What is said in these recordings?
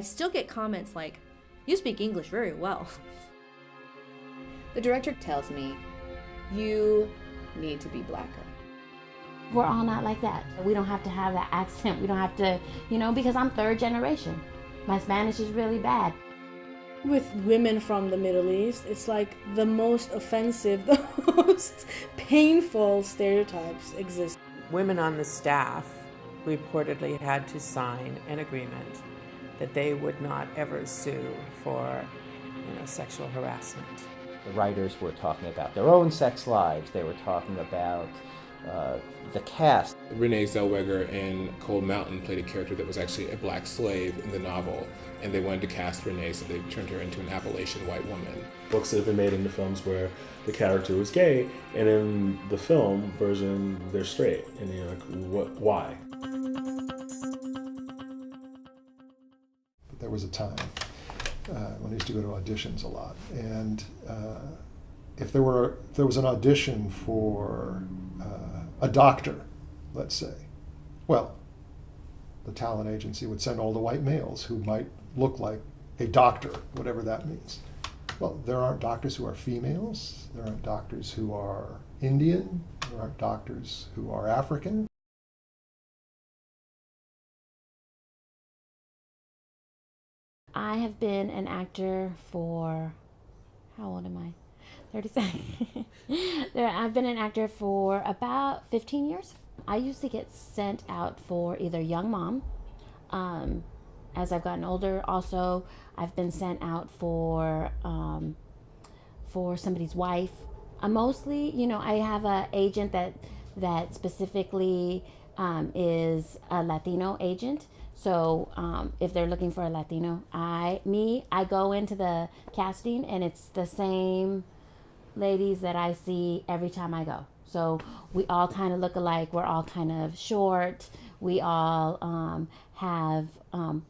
I still get comments like, "You speak English very well." The director tells me, "You need to be blacker." We're all not like that. We don't have to have that accent. We don't have to, because I'm third generation. My Spanish is really bad. With women from the Middle East, it's like the most offensive, the most painful stereotypes exist. Women on the staff reportedly had to sign an agreement that they would not ever sue for sexual harassment. The writers were talking about their own sex lives. They were talking about the cast. Renee Zellweger in Cold Mountain played a character that was actually a black slave in the novel, and they wanted to cast Renee, so they turned her into an Appalachian white woman. Books that have been made into films where the character was gay, and in the film version, they're straight. And you're like, why? But there was a time when I used to go to auditions a lot, and if there was an audition for a doctor, let's say, well, the talent agency would send all the white males who might look like a doctor, whatever that means. Well, there aren't doctors who are females, there aren't doctors who are Indian, there aren't doctors who are African. I have been an actor for, how old am I? 37. I've been an actor for about 15 years. I used to get sent out for either Young Mom. As I've gotten older, also, I've been sent out for somebody's wife. Mostly, I have an agent that specifically is a Latino agent. So if they're looking for a Latino, I go into the casting and it's the same ladies that I see every time I go. So we all kind of look alike. We're all kind of short. We all have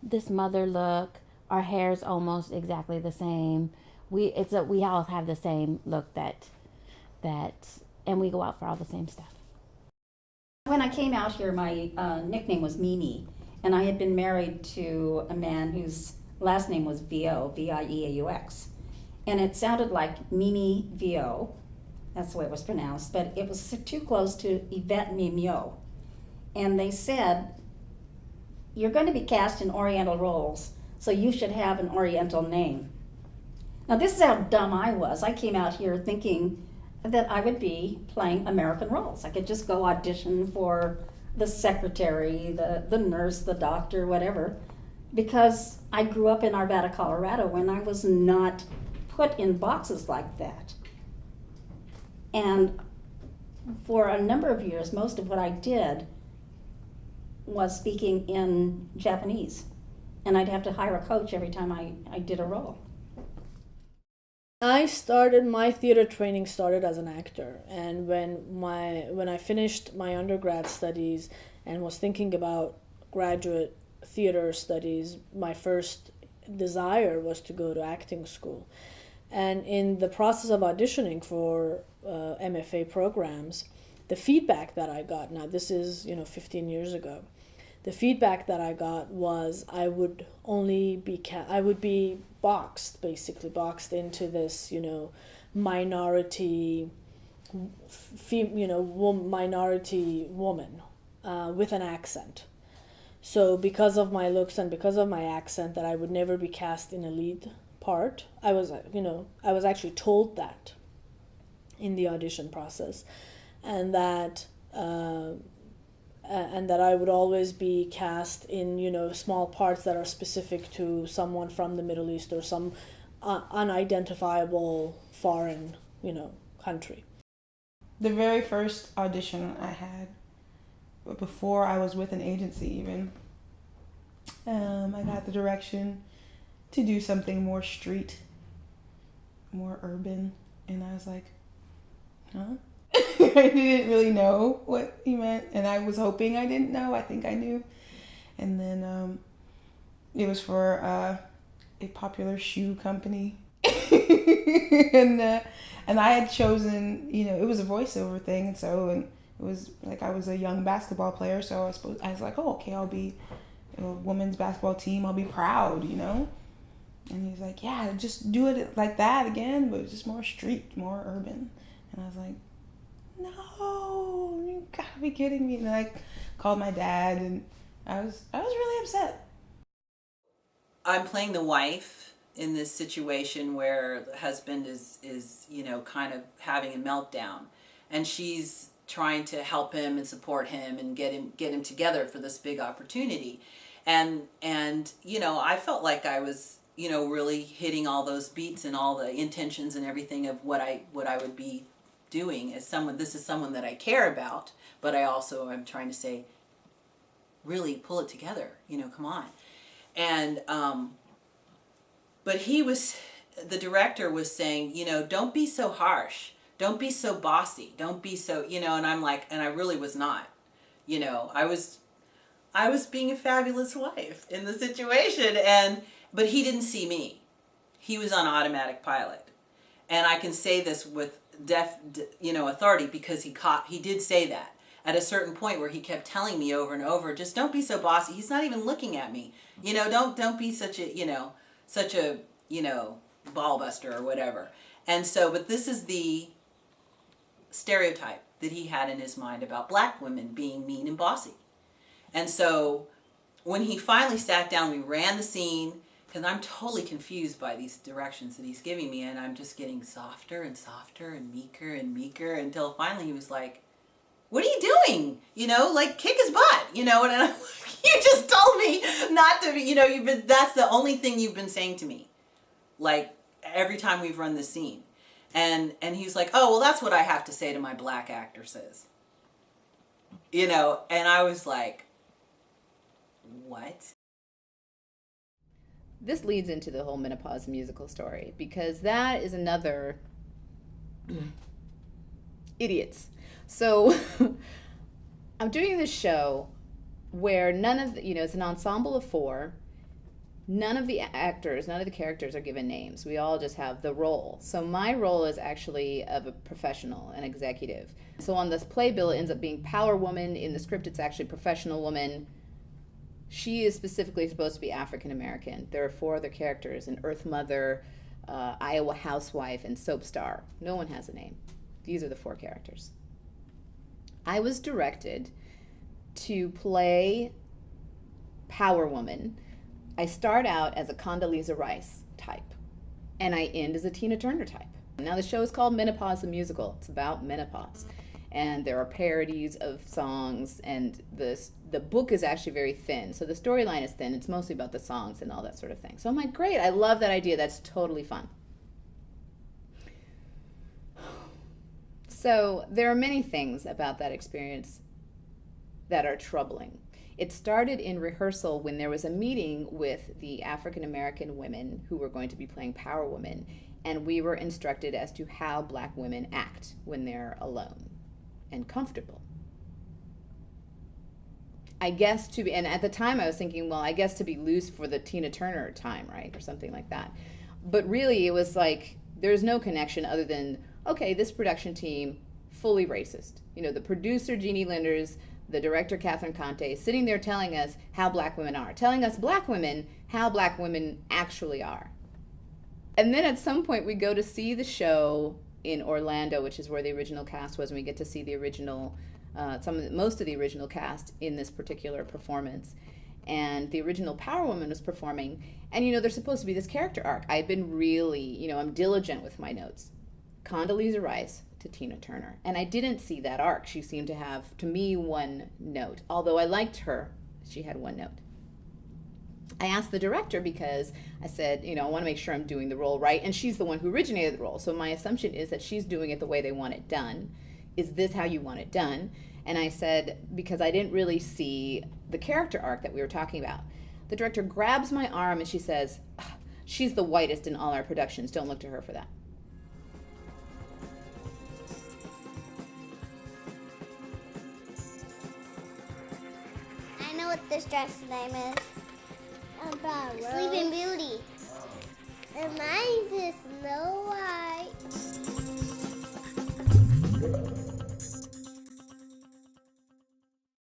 this mother look. Our hair's almost exactly the same. We all have the same look that, and we go out for all the same stuff. When I came out here, my nickname was Mimi, and I had been married to a man whose last name was Vieaux, Vieaux. And it sounded like Mimi Vieaux, that's the way it was pronounced, but it was too close to Yvette Mimieux. And they said, "You're going to be cast in Oriental roles, so you should have an Oriental name." Now this is how dumb I was. I came out here thinking that I would be playing American roles. I could just go audition for the secretary, the nurse, the doctor, whatever, because I grew up in Arvada, Colorado, when I was not put in boxes like that. And for a number of years, most of what I did was speaking in Japanese. And I'd have to hire a coach every time I did a role. My theater training started as an actor. And when I finished my undergrad studies and was thinking about graduate theater studies, my first desire was to go to acting school. And in the process of auditioning for MFA programs, the feedback that I got, now this is 15 years ago, the feedback that I got was I would be boxed into this minority minority woman with an accent. So because of my looks and because of my accent, that I would never be cast in a lead part. I was actually told that in the audition process, and that I would always be cast in small parts that are specific to someone from the Middle East or some unidentifiable foreign country. The very first audition I had, before I was with an agency even, I got the direction to do something more street, more urban, and I was like, huh? I didn't really know what he meant, and I was hoping I didn't know. I think I knew. And then it was for a popular shoe company. and I had chosen, it was a voiceover thing, and it was like I was a young basketball player, so I was like, oh, okay, I'll be a women's basketball team, I'll be proud, you know? And he's like, yeah, just do it like that again, but just more street, more urban. And I was like, no, you gotta be kidding me. And I called my dad, and I was really upset. I'm playing the wife in this situation where the husband is kind of having a meltdown, and she's trying to help him and support him and get him together for this big opportunity. And I felt like I was really hitting all those beats and all the intentions and everything of what I would be doing as someone. This is someone that I care about, but I also am trying to say, really pull it together, come on. And but the director was saying, don't be so harsh, don't be so bossy, don't be so, and I'm like, and I really was not, I was being a fabulous wife in the situation, but he didn't see me. He was on automatic pilot. And I can say this with authority, because he did say that at a certain point where he kept telling me over and over, just don't be so bossy. He's not even looking at me. Don't be such a ball buster or whatever. And so, but this is the stereotype that he had in his mind about black women being mean and bossy. And so when he finally sat down, we ran the scene, because I'm totally confused by these directions that he's giving me, and I'm just getting softer and softer and meeker until finally he was like, what are you doing? Kick his butt, and I'm like, you just told me not to be, that's the only thing you've been saying to me, like every time we've run this scene. And he's like, oh, well, that's what I have to say to my black actresses, and I was like, what? This leads into the whole Menopause the Musical story, because that is another idiots. So I'm doing this show where none of the, it's an ensemble of 4. None of the actors, none of the characters are given names. We all just have the role. So my role is actually of a professional, an executive. So on this playbill, it ends up being Power Woman. In the script, it's actually Professional Woman. She is specifically supposed to be African American. There are 4 other characters: an Earth Mother, Iowa Housewife, and Soap Star. No one has a name. These are the 4 characters. I was directed to play Power Woman. I start out as a Condoleezza Rice type, and I end as a Tina Turner type. Now the show is called Menopause the Musical. It's about menopause. And there are parodies of songs, and the book is actually very thin. So the storyline is thin. It's mostly about the songs and all that sort of thing. So I'm like, great, I love that idea. That's totally fun. So there are many things about that experience that are troubling. It started in rehearsal when there was a meeting with the African American women who were going to be playing Power Women, and we were instructed as to how black women act when they're alone and comfortable. I guess and at the time I was thinking, well, I guess to be loose for the Tina Turner time, right? Or something like that. But really it was like, there's no connection other than, okay, this production team, fully racist. The producer, Jeannie Linders, the director, Catherine Conte, sitting there telling us how black women are, telling us black women how black women actually are. And then at some point we go to see the show in Orlando, which is where the original cast was, and we get to see the original, most of the original cast in this particular performance. And the original Power Woman was performing, and there's supposed to be this character arc. I've been really, I'm diligent with my notes. Condoleezza Rice to Tina Turner. And I didn't see that arc. She seemed to have, to me, 1 note. Although I liked her, she had 1 note. I asked the director because I said, I want to make sure I'm doing the role right. And she's the one who originated the role. So my assumption is that she's doing it the way they want it done. Is this how you want it done? And I said, because I didn't really see the character arc that we were talking about. The director grabs my arm and she says, she's the whitest in all our productions. Don't look to her for that. I know what this dress name is. Sleeping Beauty. And mine is Snow White.